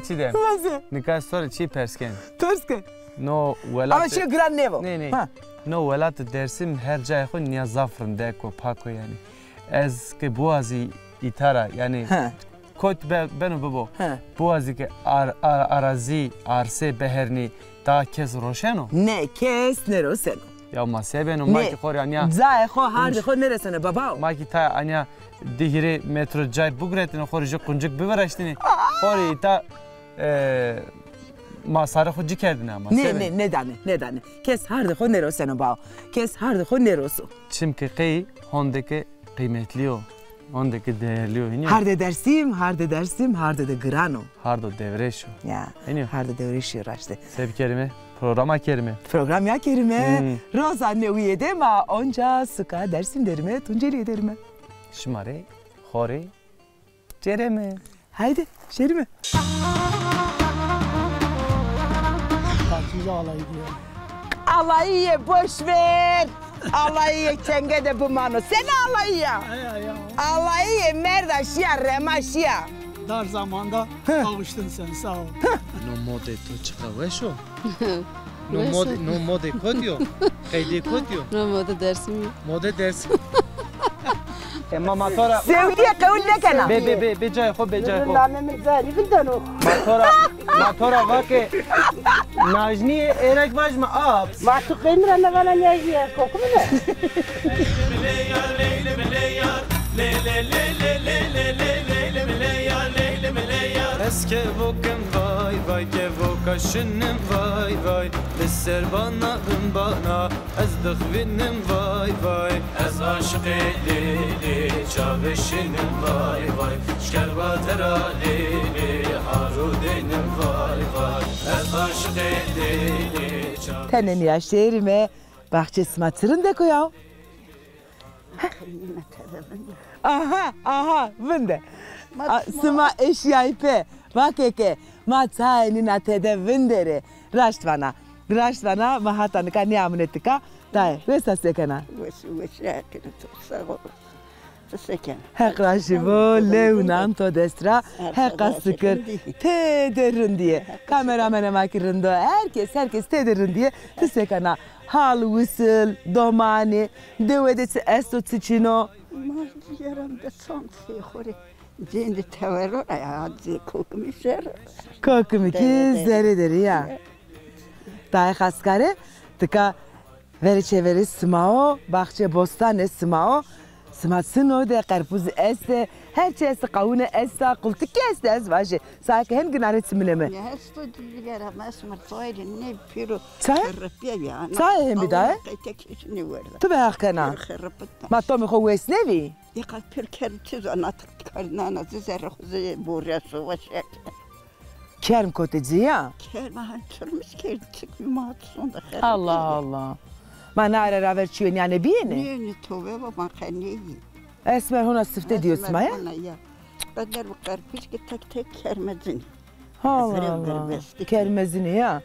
چی دیم؟ واسه نکاح سوال چی پرسکن؟ ترسکن نو ولات اما چه گران نیو نه نو ولات درسیم هر جای خود نیا زفرن دکو پاکو یعنی از که بوازی ایتارا یعنی کت بنو ببو بوازی که آرازی عرصه بهرنی تا کس روشنو نه کس نروسنو یا ماسه بنو ما که خوری انیا زای خو هر خود نرسنه بابا ما که تا انیا دیگری مترو جای بگرتن خوری جو قنجک ببرشتنی خوری تا ما سر خود جی کردن اما نه ندانه کس هر خود نروسنه بابا کس هر خود نروسو چیم که قی هنده که قیمتلیو هنده که değerliyor هنیو هر درسیم هر گرانو هر دو devreşo ya هر devreşo raşte sev kerime program ya kerime roza ne uyede ma onca sıka dersim derime tunceli derime şmare khore cereme haydi şerime Kaçıncı alayı diyor. Alayı boş ver. Alayı çenge de bu mano. Sen alayı ya. Alayı merdaş ya remaş ya. Dar zamanda kavuştun sen sağ ol. No mode to çıkaveşo. No mode kodyo. Kaydı kodyo. No mode dersim. Mode dersim. Ama motora Sevgiye kavul ne kana? Be cay ho be cay ho. Namemiz zari gidano. Motora vake najni erek baş mı ab? Ma tu qimra na gana ne kokum ne? Eske vokem vay vay ke vokaşınım vay vay Lisser bana ez dıkhvinim vay vay Ez aşık lili çaveşinim vay vay Şkerbatera lili harudinim vay vay Ez aşık lili çaveşinim Tenen ya şehrime bahçesi matırın da koyav. Aha vende. Sma eşyayı pe. Vakeke matayni na tede vendere. Rashtvana mahatan ka niamnetika. Dai, vesa sekena. Heqrashivo leunan to destra heqasıkır tederin diye kameramana makirinde herkes tederin diye tsekana hal whistle domani devedesi esto ticino yaram da son khore Cendi tavero ya kokmuşer. Kokmi ki zeridir ya. Dai khaskare tıka veriçeveri smao bahçe bostan smao smatsino de karpuz este her şeysi kavune esta kultik este ez vaje sanki hem gınaret simileme. Ya esto digara mas martoyri ne piro. Rapiya ya. Sai hem bidaye. Tekişini verdi. Tabii hakena. Ma tomi khovs nevi. يقال بيركر تزو أنا تكرنا أنا زر خوزي بورياسو وشك. Kerm koteci ya. Kerm hançırmış ki çıkıyor maçson da خير. Allah. Ma nara raver çiyen yani biyene. Ne tove baba kaniyi. Esmer hona sıfte diyorsun ma ya. Badar bu karpiş ki tek kermezin. Allah. Kermezini ya.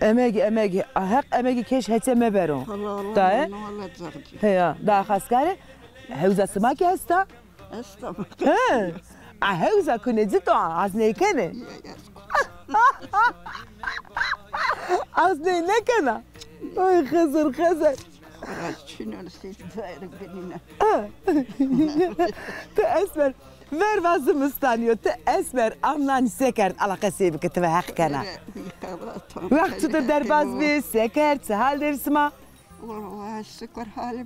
Emegi hak emegi keş hetseme beron. Allah. Da he ya da khaskare Hevza smaki hasta? Hasta mı? He. Hevza kunezi to az ne kene? Az ne kana? Oy khazır. Şunu siz daire benimle. Te esmer ver vazım istanıyor. Te esmer amlan sekert alakası bir kitve hak kana. Vaktidir derbaz bir sekert hal dersma. والله السكر حالي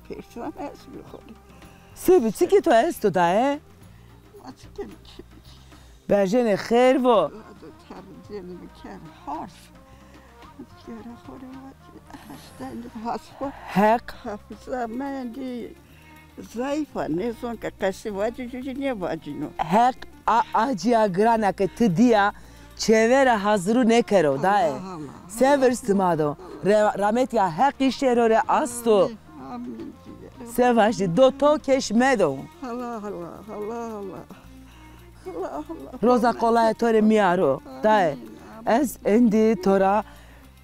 بيرسون اسمي خولي سبي تيكي تو استو دا ايه باجيني خير بو ترجمني بكام حرف يا خولي هستند حسبه حق حافظه ما عندي ضعيفه نيزون كاسي واجي جوجي واجينو حق اجيا غرانا كتديا çevere hazırı ne kero dae. Severstimado. Rahmet ya hak işlerore asto. Sevaşti doto keşmedo. Allah. Roza kolay tore miaro. Dae. Ez endi tora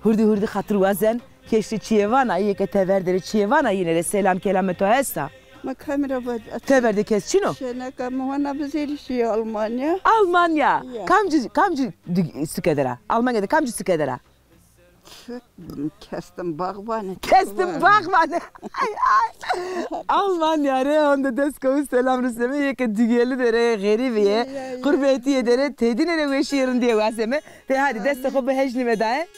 hurdi khatru vazen keşti çiyevana yeke teverdere çiyevana yine de selam kelameto hesta. Ma kamera bacı. Teverde kesçino. Şenaka muhana bizeli Almanya. Almanya. Ya. Kamcı sıkedera. Almanya'da kamcı sıkedera. Kestim bağbanı. Kestim bakma. Almanya reyonda deskovu selam rüsleme yeke dügeli dere geribiye. Kurbeti yedere tedinere ve şiirin diye vaseme. Te hadi desteko be hecni vedaye.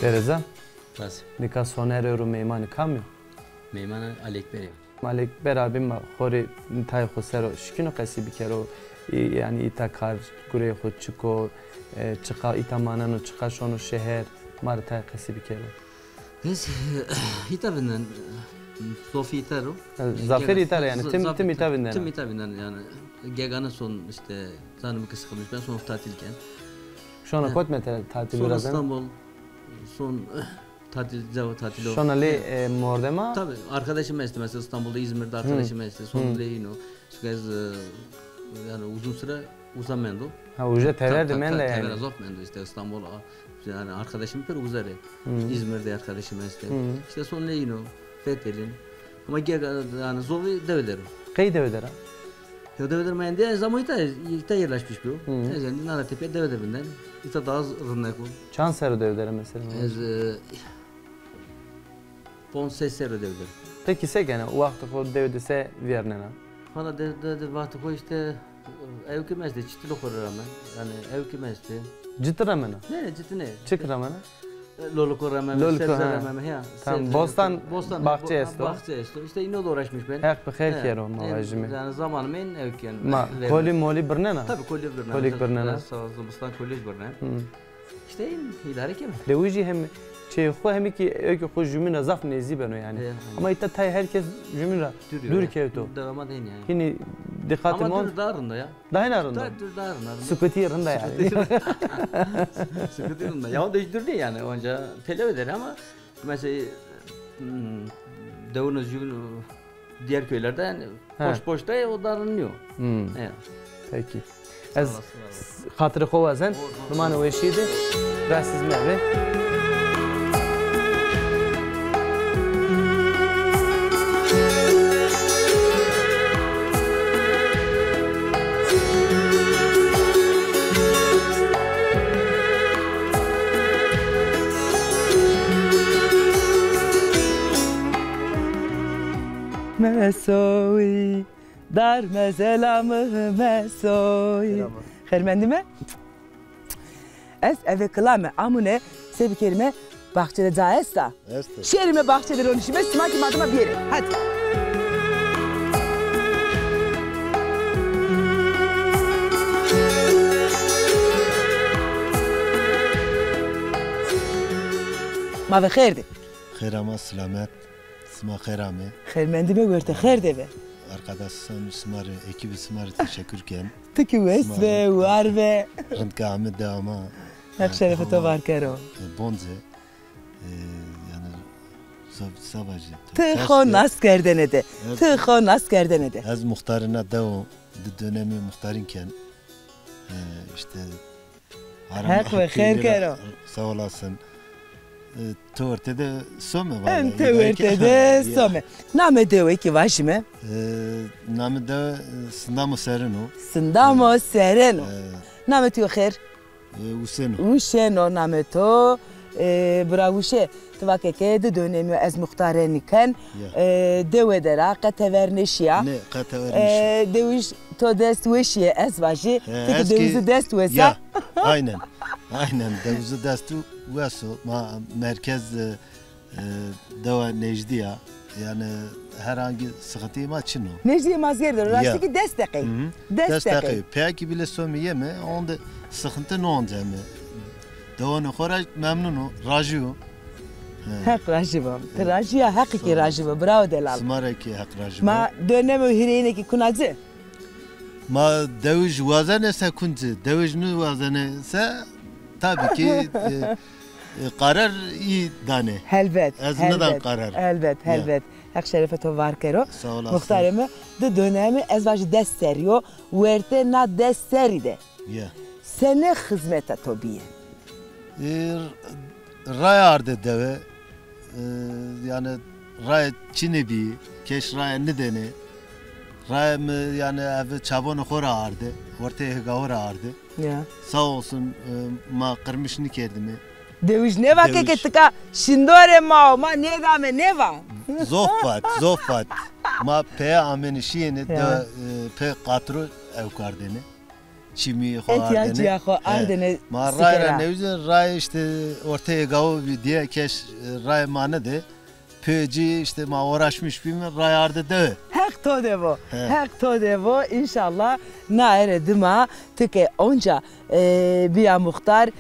Tereza, Nasıl? nika soner euro meymanı kamyo. Meymanı Alekber'e. Malek beraber ma khori tay khosero shkino qasi bikero yani ita kar gure khod chiko çıka ita manano çıka şonu şehir mar tay qasi bikero. Biz hitabinden Sofi Itaro. Zafer itar yani tim itabinden. Tim itabinden yani Gegana son işte zanımı kısıkılmış ben son tatilken. Şona kot metal tatil Son biraz. İstanbul son tatil oldu. Şona li mordema. Tabii arkadaşım mesleği mesela İstanbul'da İzmir'de arkadaşım mesleği son leyino. Şu kez yani uzun süre uzamendo. Ha uca teverdi men de yani. Tever azok mendo işte İstanbul'a yani arkadaşım per uzare. İzmir'de arkadaşım mesleği. İşte son leyino Fethel'in. Ama yani zovi devlerim. Qey devdera. Ya devlerim yani de zaman ita yerleşmiş bu. Yani Naratepe devlerinden ita daha rınnak bu. Çansero devdera mesela. Ez Ponsesero devlerim. Peki se gene o vakti khod devdese vernena. Hala de vakti koy işte ev ki mesleği ciddi lokor rağmen yani ev ki mesleği. Ciddi ramena. Ne ciddi ne? Çık ramena. Lolukor rağmen, sebze rağmen ya. Tam Bostan bahçe esto. Bahçe esto. İşte ino da uğraşmış ben. Hak bixel kero mavajime. Yani zamanım en ev ki yani. Ma koli moli birnena. Tabii kolye birnen. Kolik birnena. Bostan kolye birnen. İşte idare ki mi? Lewiji hem şey xo hem ki öykü xo jümüne zaf nezi beno yani. Ama ita tay herkes jümüne dur kevto. Devama değil yani. Hini dikkatim Ama on. dur darında ya. Daha narında. Dur darında. Sıkıntı yerinde yani. Sıkıntı yerinde. Ya o da dur değil yani. Onca telav eder ama mesela Davun Özgür'ün diğer köylerde yani boş da o darınıyor. Evet. Peki. Ez hatırı kovazen. Numanı o eşiydi. Rahatsız meyve. Mesoy dar mezelamı mesoy. Xermendi mi? Ez eve kılame amune sebi kelime bahçede caesta. Şerime bahçede ronuşime smaki madıma bir yere. Hadi. Ma ve xerdi. Xerama selamet. Sma xerame. Xermendi mi görte xerde be. Arkadaşım Smarı, ekibi Smarı teşekkürken. Tıkı ves ve var ve. Rıntka Ahmet de ama. Hak şerefete var kero. Bonze. Yani savacı. Tıxo naskerden ede. Tıxo naskerden ede. Az muhtarına da o dönemi muhtarınken. İşte. Hak ve xer kero. Sağ olasın. Tuvartede some var. Tuvartede some. Name deve ki vaşime. Name de Sındamo Sereno. Sındamo Sereno. Name tu xer. Useno. Useno name to. Bravuşe. Tvakeke de dönemi az muhtareniken. Deve dera qateverneşya. Ne qateverneşya. Deviş to dest veşye az vaji. Tek devizi dest vesa. Aynen. Aynen. Devizi destu veso. Ma merkez deva Necdiya. Yani herhangi sıkıntı mı açın o? Necdiye mazgerdir. Rastaki destekli. Destekli. Peki bile sömüye mi? Onda sıkıntı ne olacak mı? Devanı khora memnunu. Raju. Hak rajivam. Rajiya hakiki rajiva. Bravo delal. Smaraki hak rajiva. Ma dönemi hireyine ki kunacı. Ma deviş vazene se kunci, deviş nu vazene se tabii ki karar iyi dane. Helbet. Ez neden karar? Helbet. Hak şerefet o var kero. Sağ olasın. Muhtarımı de dönemi ez başı dest seriyor. Verte na dest seride. Ya. Sene hizmete tobiye. Ray ardı deve. Yani ray çini bir. Keş ray ne dene. Ray mı yani ev çabonu kora ardı. Ortaya gavura ardı. Ya. Sağ olsun ma kırmışını kerdimi. Deviş ne vakit Deviş. ettika. Şindore ma ne dame ne va. Zofat. Ma pe amenişiyeni de pe katru evkardeni. Çimi İhtiyacı hoardeni. ya ho ardene Ma sikera. ray ne yüzden ray işte ortaya gavu bir diye keş ray manı de. Peci işte ma uğraşmış bir mi ray ardı de. Hak to devo. İnşallah na eredima tike onca bir muhtar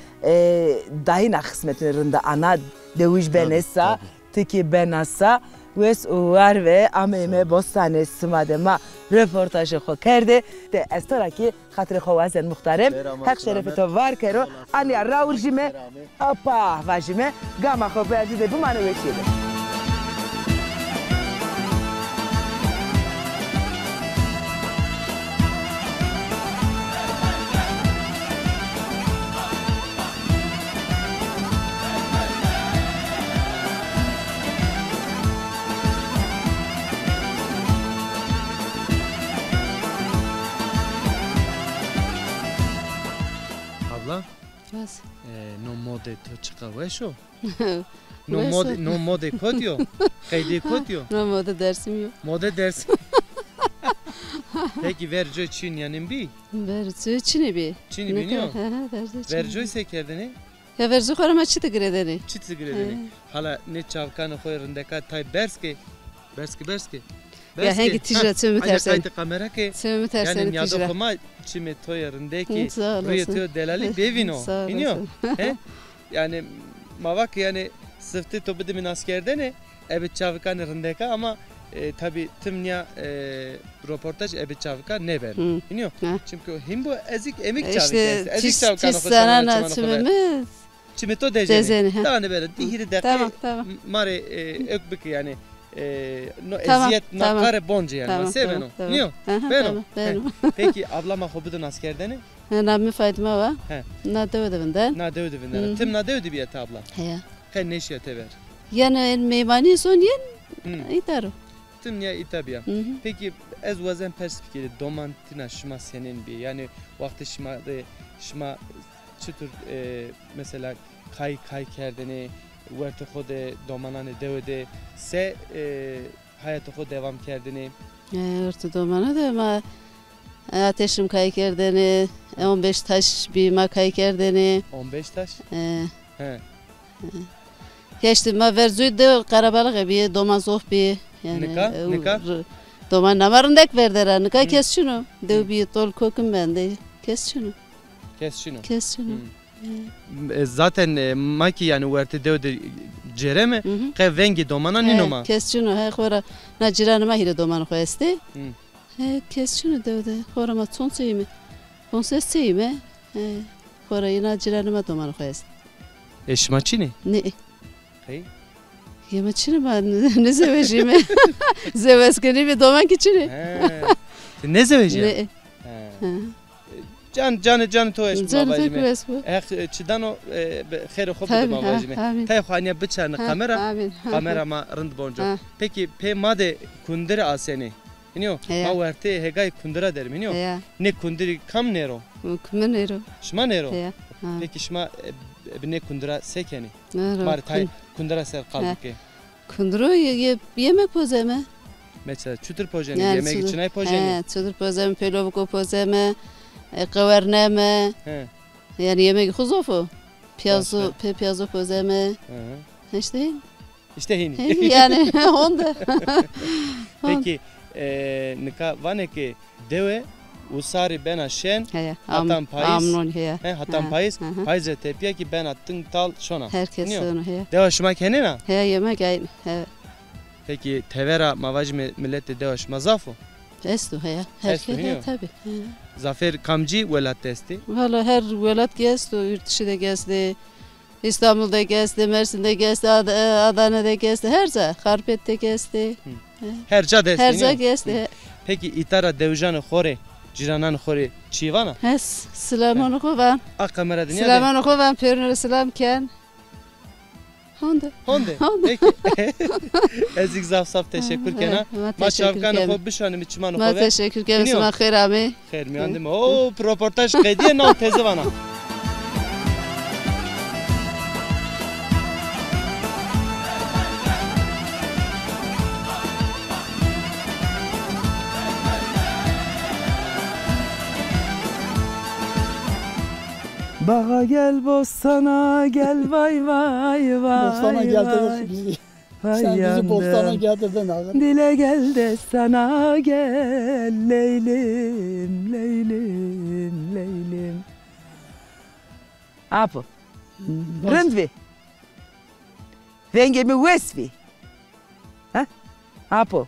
dayına hizmetlerinde ana deviş benessa tike benassa wes uvar ve ameme bostane simadema röportajı xo kerdi de estoraki xatri xwazen muhtarem hak şerefe to var kero ania raurjime apa vajime gama xo bezi de bu manu veçide. Abla, Was? no mode to çıkavuşo. Nasıl? No mode kodiyo. Kaydı kodiyo. Ne moda dersim yok. Mode dersi. Peki verco Çin yanın bir. Verzu Çin'i bir. Çin'i biliyor. Verzu Çin'i. Verco sekerdini. Ya verzu korama çiti giredeni. Çit sigredini. Hala ne çavkanı koyarındaka tay berski. Berski. Ya hangi ticaret tümü tersen. Kaydı kamera ki. Tümü tersen Yani yadı ticaret. koma çime toyarındaki. Sağ olasın. Rüyatıyor delali bevino. Sağ Biliyor. olasın. Yani mavak yani sıftı topu demin askerde ne? Evet çavkan rındeka ama tabi tümnya röportaj evet çavkan ne ver. Hı. Biliyor. Ha. Çünkü hem bu ezik emik çavkan. İşte Ezik çavkan tis sana tümümü. Çime to Dezeni, dezeni. ha. Daha ne böyle dihiri de Tamam. mare ökbük yani no Tamam, eziyet tamam. nakare bonce yani. Tamam, Seveno. tamam. Biliyor. Aha, Benim. Benim. Peki ablama hobudun askerdeni? Nami Fatıma var. He. Nade ödevinden. Nade ödevinden. Hı. Tim nade ödevi ya abla. He. Kay ne işe tever? Yani meyvani son yen. Hı. İdaro. Tim ya itabiya. Peki ez vazen perspektifi domantina şma senin bir yani vakti şma çıtır mesela kay kerdeni verte xode domanane devede se hayatı xo devam kerdeni. Örtü domana da ama ateşim kaykerdeni 15 taş bir ma kaykerdeni 15 taş. He. Geçtim ma verzuy de karabalık bir domazok bir yani Nika? doman namarındek verdiler nika kes şunu de bir tol kokum bende kes şunu Kes şunu. Zaten maki yani verte devede cereme ke vengi domana ninoma. Kes şunu he xora na ciranıma hire doman koyesti he kes şunu de xora ma son seyimi son ses seyimi xora yine ciranıma doman koyesti Eşmaçini. ne Hey. Yemečini ma ne zevejime. Zeveskeni bir domak içini. Ne zeveci? Ne? Can to eş babacığım. Kures bu. Çidan o xeyr xob babacığım. Tay xaniye bıçağını kamera ma rınd bonco. Peki pe made kundere aseni. İniyor. Ma verte hegay kundera derim iniyor. Ne kundiri kam nero? Kumen nero. Şma nero. Peki şma ne kundera sekeni. Mar tay kundera ser kaldık. Kunduru yemek pozeme. Mesela çutur pojeni yemek için ay pojeni. Çutur pozeme, pelovko pozeme, kaverneme. Yani yemek huzofu. Piyazo pozeme. İşte hini. Yani onda. Peki nika vaneki deve usari bena şen hatan payız. Hatan payız. Payız tepiye ki ben attın tal şona. Herkes onu he. Deva şma kenena. He yemek aynı. He. Peki tevera mavaj millete deva şma zafu. Estu ya. Herkese tabii. Zafer Kamcı velat testi. Valla her velat gezdi, yurt dışı da gezdi. İstanbul'da gezdi, Mersin'de gezdi, Adana'da gezdi, herca. Karpet'te gezdi. Herca desti. Herca gezdi. Peki itara devjanı xore, ciranan xore çivana? Hes, Süleyman Okuvan. A kamera dünya. Süleyman Okuvan, Peygamber Selamken. Honda. Peki. Ezik zaf teşekkür kena. Ma çavkan xo bişanım içman xo. Ma teşekkür kena. Sema xerami. Xeyr miyandım. O röportaj qediye nav tezi vana. Bağa gel bostana gel vay vay vay. Bostana geldi bizi. Sen bizi bostana getirdin ağam. Dile gel de sana gel Leylim, Leylim, Leylim. Apo. Rındvi. Vengemi Westvi. Ha? Apo.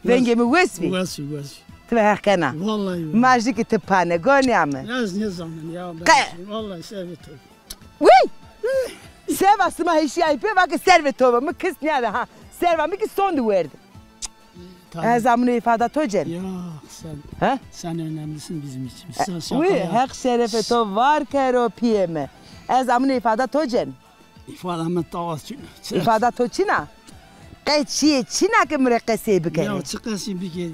Vengemi Westvi. Westvi. Tvehkana. Vallahi. Majiki tepane gonyame. Ne zaman ya ben. Vallahi serveto. Uy! Serva sıma hişi ayıpı bak servetova mı kız nerede ha? Serva mı ki son verdi. Her zaman ifade tocen. Ya sen. Ha? Sen önemlisin bizim için. Uy, her şerefe to var kero piyeme. Her zaman ifade tocen. İfadamı tavas. İfade toçina. Qeçi çina ke mreqesi bike. Ya çıkasın bir kere.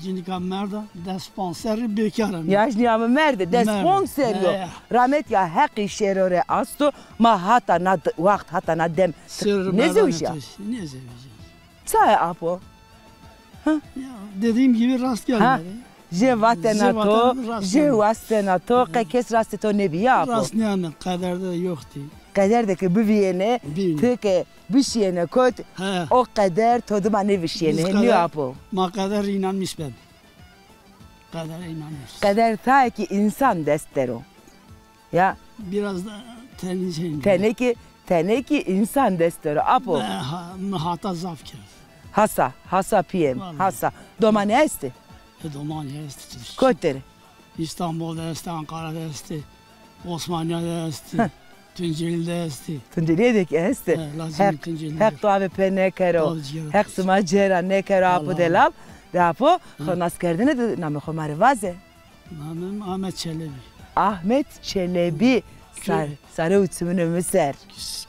Cinika merda desponseri bekarım. Yaşniyamı merde desponseri yo. Rahmet ya haqqi şerore asto ma hata na vaqt hata na dem. Ne zevşya? Ne zevşya? Say apo. Ya dediğim gibi rast gelmedi. Je vatenato, je vastenato, kes rasteto ne biya apo. Rast ne anı kaderde yoktu. Kaderdeki bu viyene, teke bu şiyene kot, o kader toduma ne vişiyene, ne apo? Ma kader inanmış ben. Kadere inanmış. Kader ta ki insan destero. Ya. Biraz da teneki insan destero apo. Hata zafker. Hasa piyem, hasa. Domane esti? Domane esti. Kotter. İstanbul'da esti, Ankara'da esti, Osmaniye'de esti. Tunceli'de esti. Tunceli'deki esti. Hek tuave pe ne kero. Hek suma cera ne kero apo delal. De apo, nas kerdine de name xomare vaze. Namım Ahmet Çelebi. Ahmet Çelebi. Sarı uçumunu müser.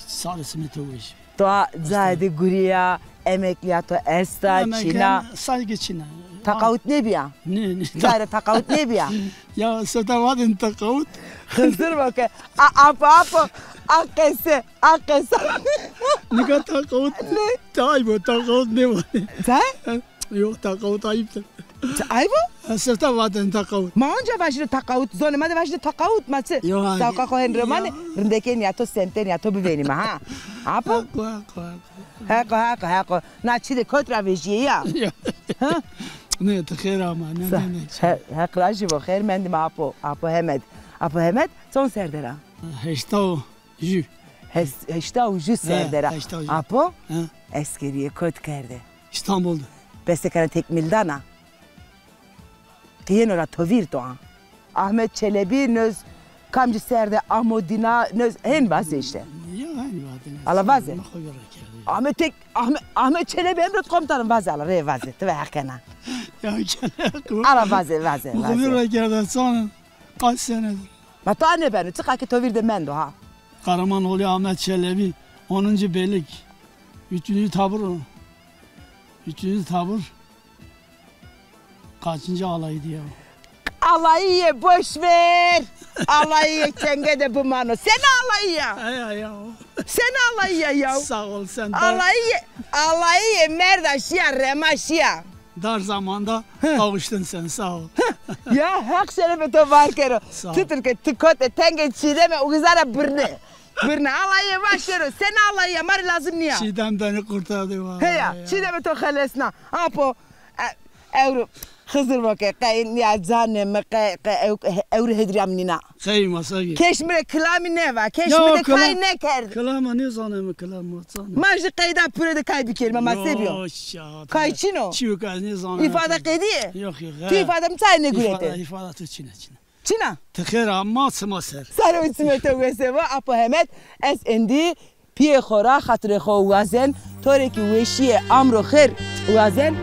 Sarı simit oğuş. Toa zade guriya, emekliyato esta, Çina. Saygı Çina. Takavut ne biya? Ne? Zare takavut ne biya? Ya setavadın takavut. Hızır bakı. Apo. Akkese. Ne kadar takavut? Ne? Taybo takavut ne var? Say? Yok takavut ayıptır. Aybo? Setavadın takavut. Ma onca vaşlı takavut zone ma de vaşlı takavut maçı. Savka kohen romane rindeken ya to senten ya to biveni ma ha. Apo? Hako. Na çide kontra vejiye ya. Ne tıkır ama ne demek. Haklaşı bu khair mendim apo Hemed. Apo Hemed son serdera. Heştav jü. Heştav jü serdera. Apo eskeriye kot kerde. İstanbul'da. Bestekara tekmildana. Kiyen ora tovir doğa. Ahmet Çelebi nöz kamcı serde Amodina nöz hen bazı işte. Ya hani vadene. Ala bazı. Ahmet Çelebi emret komutanım bazı ala re bazı. Tve hakena. Ya gel. Ala bazı. Bu kadar geldi sonra kaç senedir. Mata ne beni çık ki tovir de mendo ha. Karamanoğlu Ahmet Çelebi 10. Beylik. 3. tabur. Kaçıncı alaydı ya? Alayı boş ver. Alayı çenge de bu mano. Sen alayı ya. Sen alayı ya. Sağ ol sen. Alayı merdaşya remaşya. Dar zamanda kavuştun sen sağ ol. Ya hak şerefe to var kero. Tuturke tukote tenge çiğdeme uğuzara bırne. Bırne alayı başlıyor. Sen alayı mari lazım niye? Çiğdem beni kurtardı var. He ya çiğdeme to halesna. Apo euro. خزر وقت قاین یا زن مق اور هدریم نینا خیلی مساجی کشمیر کلامی نه و کشمیر کای نکرد کلام نیزانم کلام ماتزانم ماش قیدا پرده کای بکیر ما سبیو کای چینو چیو کای نیزانم ifade قیدیه yok yok تو ifade متای نگویته ifade تو çine چینا تخیر اما سماسر سر و اسم تو وسوا اپا همت اس اندی پی خورا خاطر خو وازن طوری که وشی امر خیر وازن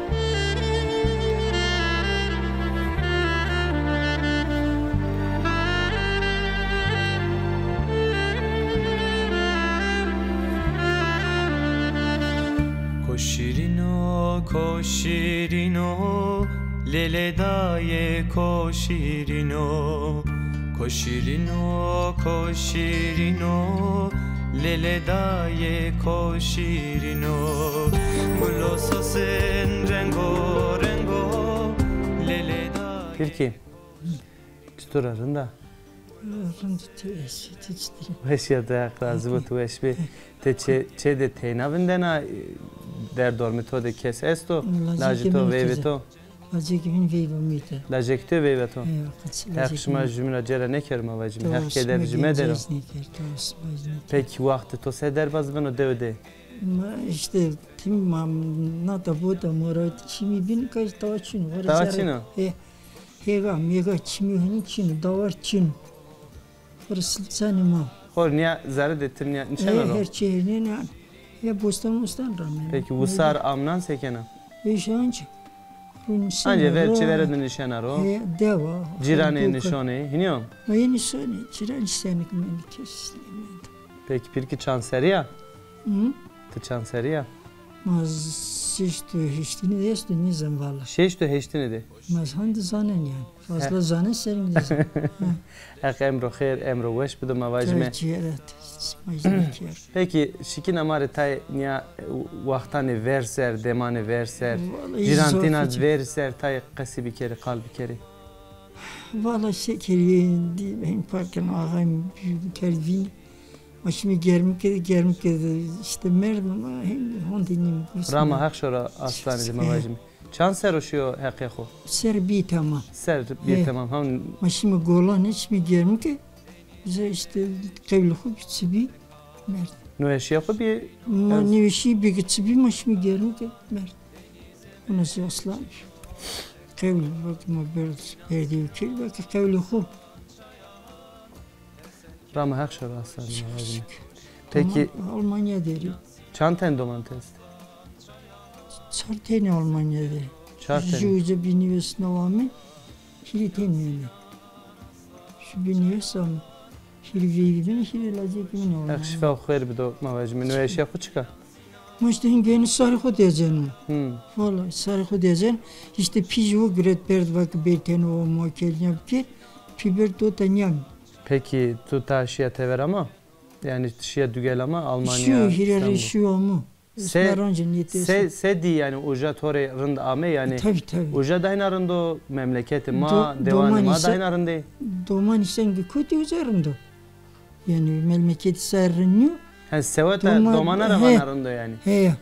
کوشیرینو لیله دای کوشیرینو لیله دای کوشیرینو گلوسوسن رنگو لیله دای Tilki. Çtura rında. Rında tüeşi tüçtiri Veşya da razı bu tüeşbi. Te çe de teynavindena der dormito de kes esto. Lajito veveto. Lajekivin veyvamite Lajekto veveto. Yakışma jümle cere ne kerma vacim. Her keder jüme derim. Peki vakti to seder baz beno devde. İşte timam nada bu da morat kimi bin kaç tavaçın var. Tavaçino. Hega mega kimi hani çin davar çin. Fırsat sanma. Hor niye zare detim niye nişanaro. Her şeyine ne? Ya bostan ramen. Peki usar amnan sekena. Eşanç. Anca verçi veredin nişanaro. Deva. Cirane nişone. Hiniyor. Mayı nişone. Ciran istenik meni kesli. Peki pirki çanseriya. Hı? Te çanseriya. Mas heştini destu nizam valla. Şeşto heştini de. Mas handi zanen yani. Fazla zanen serin dizem. Ek emro khair emro weş bidu mavajme. Peki şikin amare tay niya vaxtani verser demane verser. Jirantina verser tay qasi bir kere qalbi kere. Valla şekeri ben parken ağam bir kervin. Başımı germek işte merdim ama hondinim. Rama hakşora aslanı de mavajme. Çan seruşuyor haqiqo. Ser bir tamam. Ser bir tamam. Ham başımı golan hiç mi germek ki? Bize işte kavluhu bir mert. Nueşiya ko bir neveşi bir gibi başımı germek ki mert. Ona aslan. Kavlu bakma berdi ülke bak kavluhu. Rama hakşora aslanı mavajme. Peki Almanya deri. Çanten domates. Çarteni Almanya'da. Çarteni. Juja biniyorsun avamı. Hiriteni. Şu biniyorsam. Hiriveyvin hirilacakımın avamı. Akşifa khair bidu mavajme. Nueşiya ko çıka. Maçtayın geni sarıkı diyeceğim. Valla sarıkı diyeceğim. İşte pijo gret berd bak berten o mokel yapki. Piber do tanyam. Peki tu ta şia tever ama yani şia dügel ama Almanya. Şu hirari şu mu? Se di yani uja tore rınd ame yani. Tabii. Uja daynarındo memleketi ma devanı ma daynarındı. Doman isengi kötü üzerinde. Yani memleketi sarınıyor. Ha sevata domana ravanarındo yani. He.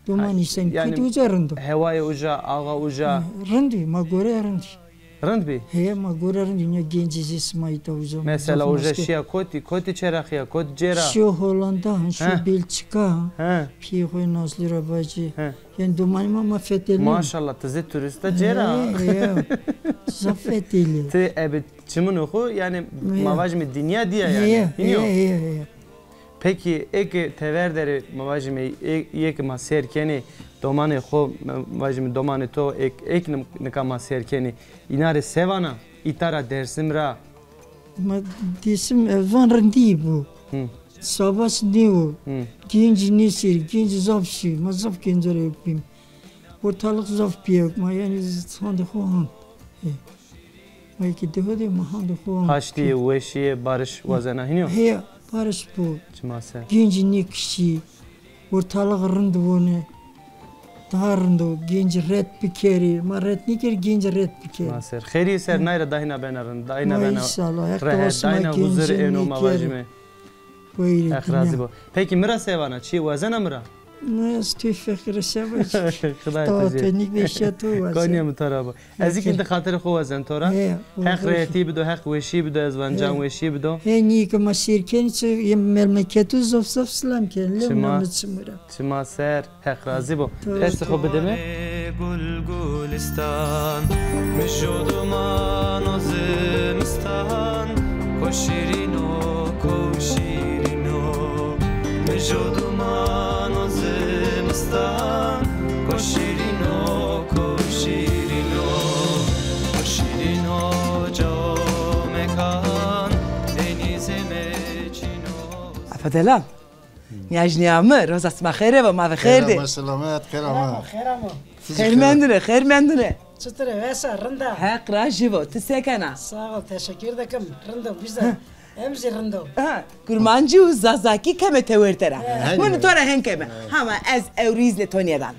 Doman isengi kötü üzerinde. Hevaya uja, ağa uja. Rındi ma gore rındi. Rınd bi? He ma gore rındi ne genciz ismayta uza. Mesela uja şia koti çeraxiya, koti cera. Şu Hollanda, şu Belçika. Piyoy nazlı rabacı. Yani domanıma ma fetheli. Maşallah tızı turista cera. He. Zafeteli. Te evet çimin oku yani mavajmi dünya diye yani. He. Peki ek teverderi mavajmi ek ma serkeni domane xo mavajmi domane to ek nikama serkeni inare sevana itara dersimra ma desim van rendi bu. Sabas diyor. Genç nesil, genç zafşi, ma zaf gençleri yapayım. Ortalık zaf piyok ma yani sonda xoğan. Ma ki de ma handa xoğan. Haşti weşi barış vazana hiniyor. He. Barış bu. Çimase. Genç nikşi. Ortalık rındı bunu. Daha rındı. Genç red pikeri. Ma red niker genç red pikeri. Maser. Kheri ser nayra dahina benarın. Dahina bena. İnşallah. Dahina huzur eno mavajme. Buyurun. Akhrazi bu. Peki mira sevana. Çi vazana mira? Ne istiyor fikri seviyor. خدای تا تجی تنیک بیشتر تو کانی هم ترابا از اینکه انت خاطر خوب ازن تورا حق ریتی بدو حق وشی بدو از وانجام وشی بدو هنی که ما شرکتی چه یه مملکتی زوف زوف سلام کنه لبنان چمره شما سر حق راضی بو دست خوب بدمه بلگلستان مشودمان و زمستان کوشیرینو کوشیرینو مشودمان و زمستان کوشیرینو کوشیرینو کوشیرینو جامکان دنیز مچینو فدلم نیاجنیامه روز اسم خیره و ما بخیر دی سلامت کرامه خیر مندونه چطوره واسه رنده حق راجی بود تسکنه sağ ol teşekkür ederim rendo bize emzi rendo kurmancı و زازاکی کمه تورتره من تو را هن کمه همه از اوریز لتونیدان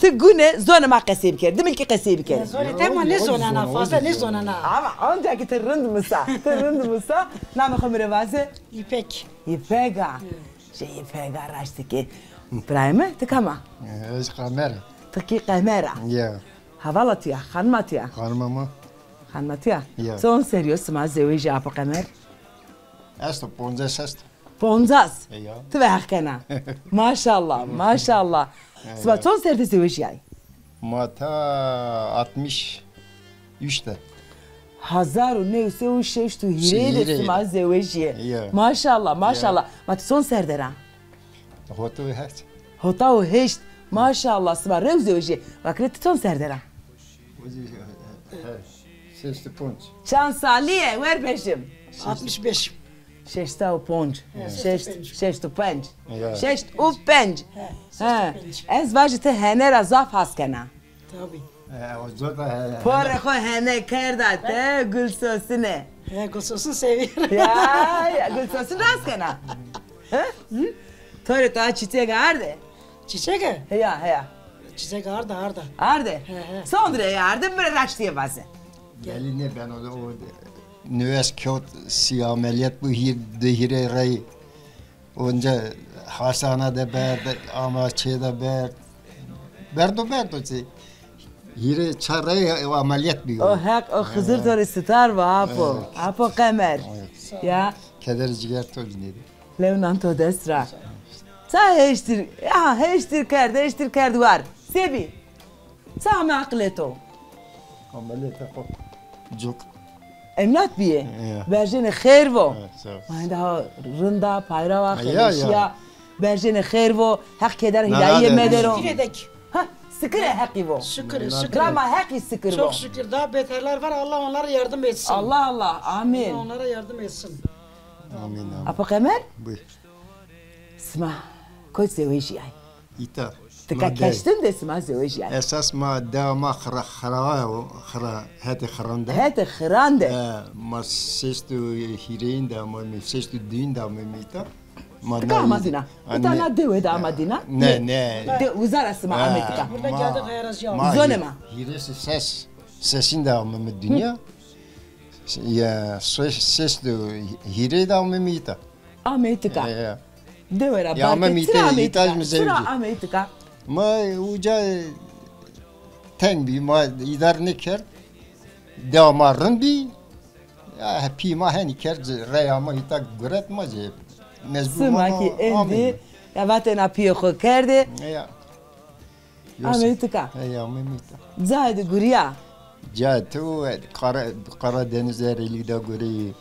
تو گونه زون ما قصیب کرد دمیل که قصیب کرد zor etme ne zonana fazla ne zonana ama onca ki ترند مسا نام خمر واسه İpek يفاجع شيء يفاجع راشتك برايمه تكما از قمره تكي قمره یا هذالتيا خانماتيا خانمما خانماتيا يا. سون سيريوس ما زوجي ابو قمر است 15 است بونزاس یا تبعك كنا ما شاء الله ما شاء الله سما سون سيرت زوجي يعني ما تا 63 تا 1906 تو هيريد هيريد. سما زوجي يا. ما شاء الله ما يا. شاء الله ما تسون سردرا هوتو هست هوتاو هشت ما شاء الله سما رو زوجي وكرت تسون سردرا سيست بونج شان ساليه وير بشم 65 ششتا و پنج ششت و پنج يا. ششت و پنج از واجت هنه را زاف هست کنه tabi زودا پر خو هنه کرده ته گل سوسنه he gülsüzsün seviyorum یا گل سوسن راست کنه توری تا چیچه گرده çiçek هیا çiçek arda arde sondre yardım bir raçtiye bazı geline ben o nüves kağıt siyah ameliyat bu hire ray onca hastanede berdi ama şeyde berdo hire çare ameliyat o bir hak o hızır tori sitar ve apo kamer ya keder ciğer tol dedi Leonardo Destra sa heştir kerd var sebi sa me akleto ameliyat yapıp çok emnat biye Ya. berjene khair vo sağ ol. man da rında payra va Ya, khashia ya. berjene khair vo hak keder Na, hidaye na, medero Gidek ha sıkıre haki vo şükür drama haki sıkır vo çok şükür daha beterler var Allah onlara yardım etsin Allah Allah amin onlara yardım etsin Amin amin. apa kamer Buyur. اسمع كنت زواجي يعني İta. تكاكشتن ده اسمع زواجي يعني Esas ma devama khara hadi kharanda. هات خران ده Ma sestu hirein da ma sestu din da ma mita. تكا مدينة انت انا دو ده مدينة Ne. ده وزارة اسمها امريكا burada geldik hayırız ya Zonema. Hiresi sesin da ma dünya. Ya sestu hire da ma mita. امريكا Ya. ده ورا يا عم ميتة يتاج مزوجي. سرعة امريكا Ma uca ten bi ma idar ne ker. Devamarın bi. Ya pima hani ker reyama hita güret ma je. Mezbu سمع كي اندي يا باتنا بيخو كردي Ya. امريكا Ya mimita. زايد غوريا Ja tu Karadeniz Ereğli'de göre.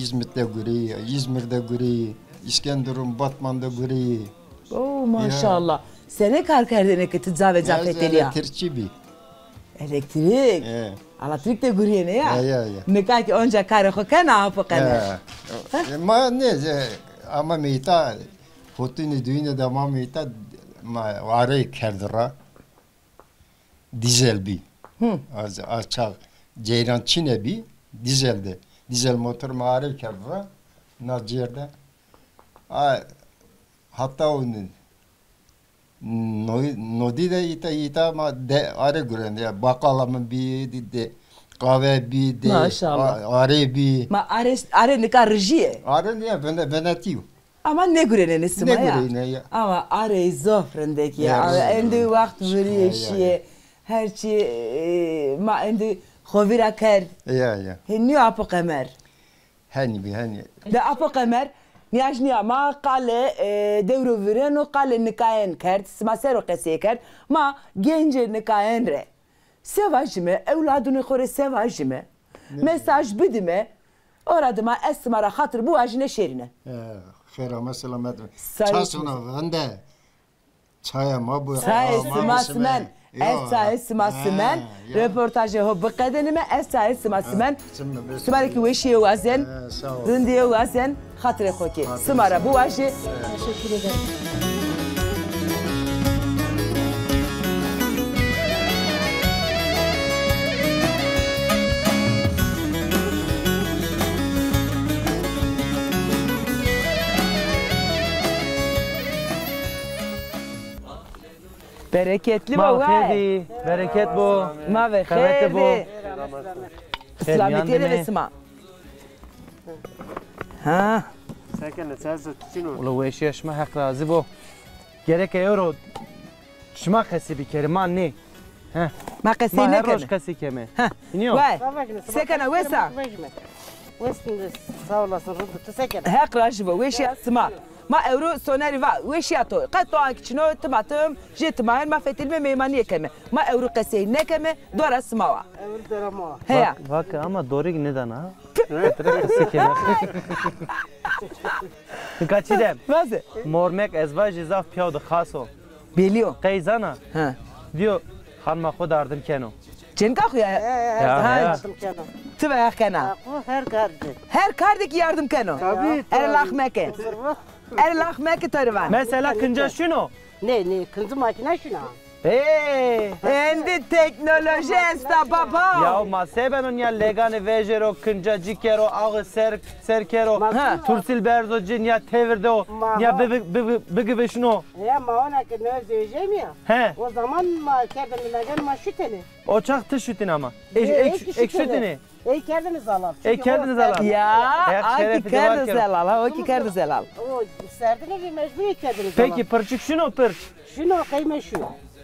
İzmit'te göre, İzmir'de göre, İskenderun, Batman'da göre. اوه ما شاء الله سنه کار کردنه که تزاوج زافتلیا Terçi bi. الکتریک الکتریک ده گوریه نه Ya. یا نکاح که اونجا کار خو کنه اپو کنه Ma ne ama meyta fotini düğüne de ama meyta ma arayı kerdira dizel bi. Az açak ceyran çine bi dizelde. Dizel motor ma arayı kerdira Nazir'de. Hatta onun nodi de ita ma de are gören ya bakalamın bir de kahve bir de Maşallah. are bir ما اره نکاح رجیه are ne venetiyor. Ama ne görene Ne görene ya. Ama arayı zofrendeki ya. Endi vakt veriyor şeye. Her şey ma endi khovira ker. Ya. Henni apı kamer. Hani. Da apı kamer. Niyajniya ma kale devro vireno kale nikayen kert. Smasero kesiye kert. Ma gence nikayen re. Sevajime, evladını kore sevajime. Mesaj bidime. Oradıma esmara hatır bu ajine şerine. Xeyra selamet. Çasına vende. Çaya ma bu. Çay sımasmen. Çay sımasmen. Röportajı ho bakadenime çay sımasmen. Sümareki veşiye vazen. Dindiye vazen. Hatırı koki. Sımara bu ajı. Teşekkür ederim. Bereketli bu vay. Bereket bu. Ma ve Kavete bu. Selametiyeli ve sıma. Ha. Ula weşi şma hak razı bu. Gerek euro. Şma kesi bir kere man ne? Ma kesi Ma ne her roş kene? kesi keme. İniyor. Vay. Sekana vesa. West'inde sağ olasın Rıddı sekene. Hak razı bu weşi sıma. Ma euro soneri va weşi ato. Kato akçino tımatım. Jetmayen ma fetilme meymaniye keme. Ma euro kesi ne keme? Dora sıma va. Euro derama. Heya. Bak ama doğru neden ha? Kesi keme. Kaçidem. Nasıl? Mormek ezvaj izaf piyavdı khaso. Biliyor. Kayzana. Ha. Diyor hanma khod ardım keno. Cenka ya. Yardım keno. Tıva ya kena. Her kardı. Her kardaki yardım keno. Tabii. Erlak meke. Erlak meke tarıvan. Mesela kınca şunu. Ne kıncı makine şuna. Hey! Endi teknoloji esta baba. Ya masaya ben onun ya legane vejero, kınca cikero, ağı serkero, tursil berzo cin ya tevirde o, ya bıgı ve şunu. Ya maona ki ne söyleyeceğim ya. He. O zaman ma kendini legan ma şüteni. O çaktı şütün ama. Ek şütünü. Kendiniz alın. Kendiniz alın. Ya, aki kendiniz alın. O ki kendiniz alın. O serdine bir mecburi kendiniz alın. Peki pırçık şunu pırç. Şunu kıyme şu.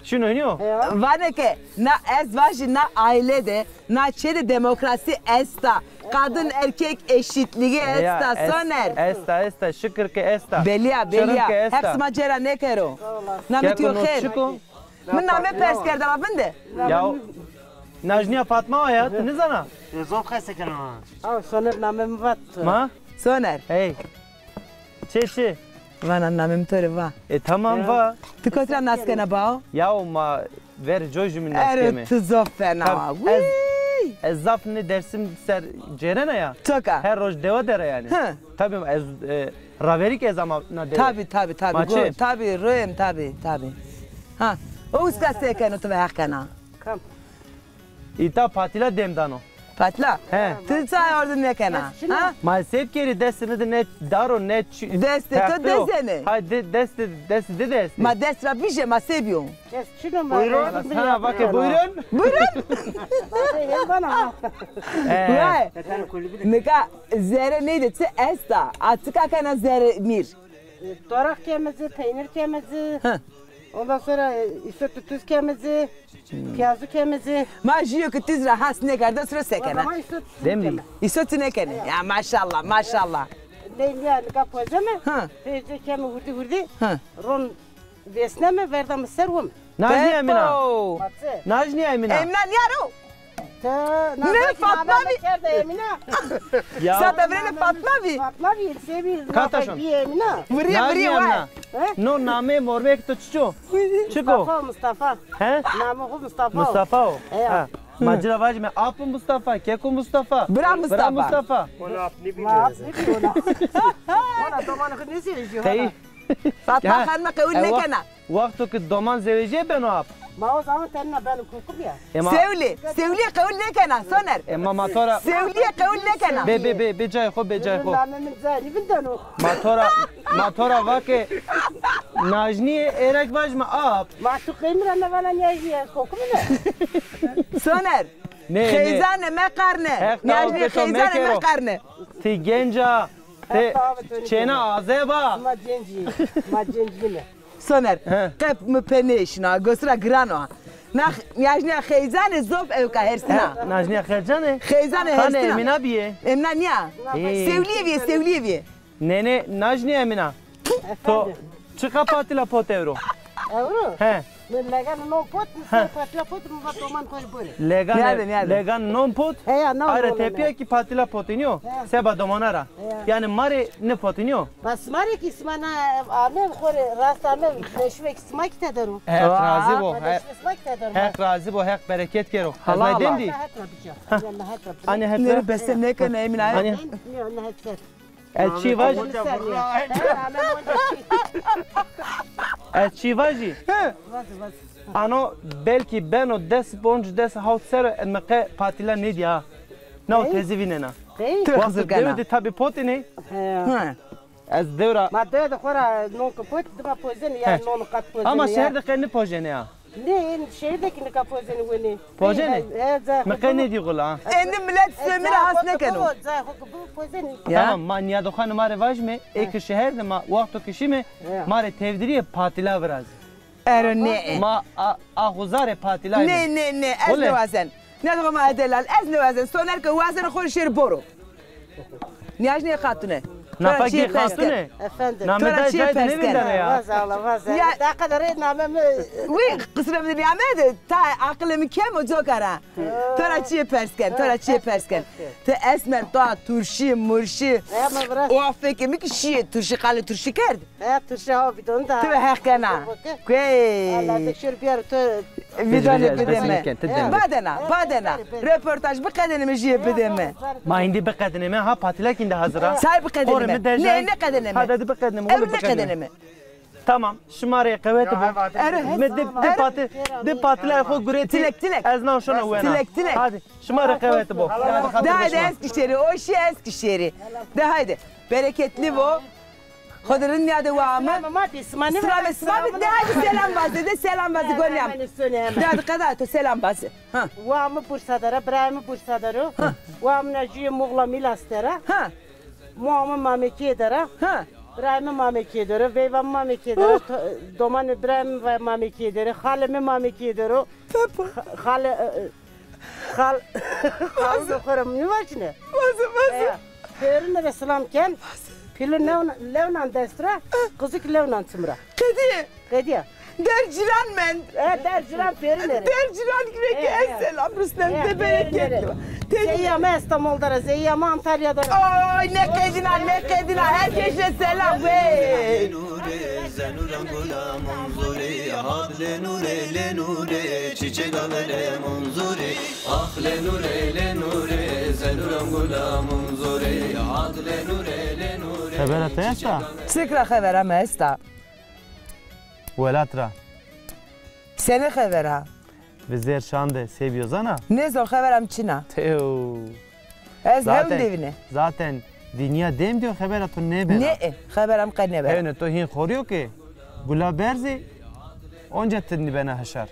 Şunu iniyor. Vaneke na ezvajı na ailede na çede demokrasi esta. Kadın erkek eşitliği esta soner. Esta şükür ki esta. Belia. Hepsi macera ne kero. Namet yok her. Min name pers kerde bende. Ya Najniya Fatma ya ne zana? Zor kayseken ama. Ha soner namem vat. Ma? Soner. Hey. Çe. Vana namem tore va. Tamam va. Tu kotra naskena bao? Ya ma ver jojumun naskeme. Evet zofena. Ezaf ne dersim ser cerena ya. Toka. Her roj deva dere yani. Tabii ez raverik ez ama na dere. Tabii. Tabii röym tabii. Ha. O uska sekeno tu vehkana. Kam. İta patila demdano. Patla. He. Tu say ordun ne kana? Ha? Maalesef keri destini de ne daro ne deste to desene. Haydi deste. Ma destra bije ma sebiyon. Kes şunu ma. Buyurun. Sana bakın buyurun. Vay. Nika zere neydi? Te esta. Atıka kana zere mir. Torak kemizi, peynir kemizi. Ondan sonra tuz kemizi, piyazı kemizi. Ma jiyo ki tiz rahas ne kadar sıra sekene. Demli. İsotu ne kene? Ya maşallah. Değil yani kapıca mı? Peyce kemi hurdi. Ron vesneme verdam servum. Najniya Emina. Emina yaro. Ne Fatma bi? Sada vrene Fatma bi? Fatma bi sevi. Kataşon. Emina. Vri wa. No name mormek to çiço. Çiko. Mustafa. He? Namı Mustafa. Mustafa o. Ha. Macera vaj me apı Mustafa, keko Mustafa. Bra Mustafa. Ona apni biliyor. Ona domanı ne söylüyor? Hey. Fatma hanma kavul ne kana? Vakti ki doman zevece ben o ap. Ma o zaman tenna benim kukum ya. Sevliye kavul ne kana Soner? Ema matora. Sevliye kavul ne kana? Be cay ho. Namemin zani bilden o. Matora vake Najniye erek vaj me ap. Ma tu kıymıra ne bana ne kukum ne? Soner. Xeyzane me karne. Najniye xeyzane me karne. Ti genca Te çene ağzaya bak. Macenci mi? Soner, qep mi peneşina, gösra grano. Najniya xeyzan zop evka hersina. Najniya Xercan'e. Xeyzan Kane hersina. Emina biye. Emna niya? Sevliyeviye. Nene Najniya Emina. To çıka patila pot euro. Euro? He. Legan non pot, patila pot, ma toman koy bore. Legan non pot. Are tepiye ki patila pot iniyor. Seba domanara. Yani mare ne pot iniyor. Bas mare ki smana amem khore rast amem neşvek smak tederu. Hek razı bu. Smak tederu. Hek razı bu. Hek bereket kero. Halal. Dendi. Anne hep. Nere besem ne kana Emina? Anne. Elçi var. Elçi var. Ano belki ben o des bonj des hautser enmeke patila ne diye. Ne o tezi vinena. Vasıf devde tabi poti ne? Az devra. Ma devde khora non kapot dma pozen ya non kat pozen. Ama şehirde kendi pojene ya. Ne şehirdeki ne kapozeni wene. Pojene? Meke ne diyor la? Endi millet semira has ne kanu. Tamam ma niya dokhan mare vaj me ek şehirde ma vakto kişi me mare tevdiriye patila biraz. Ne? Ma ahuzare patila. Ne. Ez ne vazen. Ne doğru ma delal. Ez ne vazen. Soner ki vazen khol şer boru. Niyaj ne khatune. Napaki khatune. Efendim. Nameda cayde ne bindane ya? Vaz. Da kadar namem. Oui, qısra bir niyamet. Ta aklım kem o jokara. Tora çiye persken. Te esmer ta turşi murşi. O afeke mi ki şiye turşi kale turşi kerd. Turşi ha bidon da. Te hakana. Kwe. Allah tekşür bir Vidane bedeme. Badena. Röportaj bu kadenime jiye bedeme. Ma hindi beqedineme ha patila kinde hazıra. Say bu kadenime. Ne kadenime? Hadi de beqedineme. Ne kadenime? Tamam. Şumare kavete bu. De patila xo gure tilek. Az na şuna wena. Tilek. Hadi. Şumare kavete bu. Hadi Eskişehir'i, o şey Eskişehir'i. De haydi. Bereketli bu. Xodurun niye devamı? Sıramı. De haydi selam bazı görüyorum. De hadi kadar to selam bazı. Vamı Bursadara, Brahmi Bursadara. Vamı Naciye Muğla Milastera. Muamı Mamekiye'dara. Brahmi Mamekiye'dara. Veyvan Mamekiye'dara. Doman İbrahim Mamekiye'dara. Halimi Mamekiye'dara. Hal dokurum. Ne var şimdi? Bazı. Peyrin Reslamken. Pilin levnan destra, kızık levnan tımra. Kedi. Derciran men. Derciran peri nere? Derciran gireki selam Rüstem de bereketli. Zeyyama İstanbul'da, Zeyyama Antalya'da. Oy ne kedina, herkese selam be. Zenuran gula manzuri, ah le nure, çiçek amele manzuri, ah le nure, zenuran gula manzuri, ah le nure. Haberat esta? Sikra habera mesta. Velatra. Seni habera. Vizer şande seviyoruz ana. Ne zor haberam çina. Teo. Ez hem devine. Zaten dünya dem diyor haberatun ne bera. Ne? Haberam kanne bera. Evet to hin khoruyor ki. Gula berzi onca tedni bana haşar.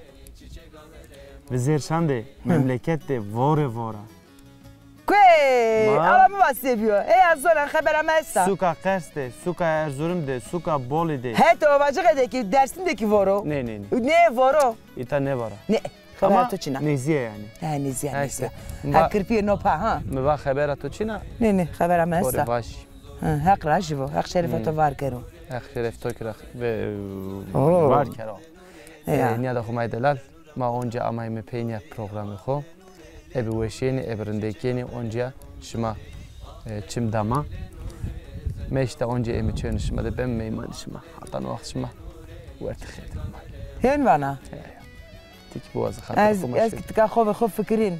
Vizer şande memlekette vora. Kwe, alamı var seviyor. Azora haberam esta. Suka Kars'te, Suka Erzurum'de, Suka Boli'de. Het o vacıkadaki dersindeki voro. Ne. Ne voro? İta ne var? Ne? Ama Çina. neziye yani. Ha neziye. Ha kirpiye no pa ha. Me va haberatu Çina. Ne haberam esta. Kore baş. Hak rajivo, hak şerifato var kero. Hak şeref tokrak ve var kero. Niye de humay delal. Ma onca amay me peyniya programı xo. Ebi weşeni, ebrindekeni onca şima çimdama. Meşte onca emi çönüşme de ben meyman şima. Hatta no şima. Vert xedim. Hen bana. Tik boğazı xatir. Ez tika xo fikrin.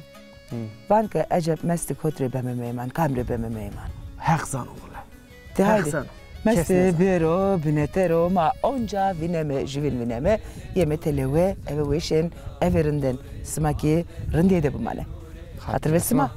Ben ki acaba mestik hotre beme meyman, kamre beme meyman. Haqsan oğla. De haydi. Mestik bero, binetero ma onca vineme, jivin vineme. Yeme telewe, evi weşen, everinden smaki rinde de bu male. Hatır ve sima.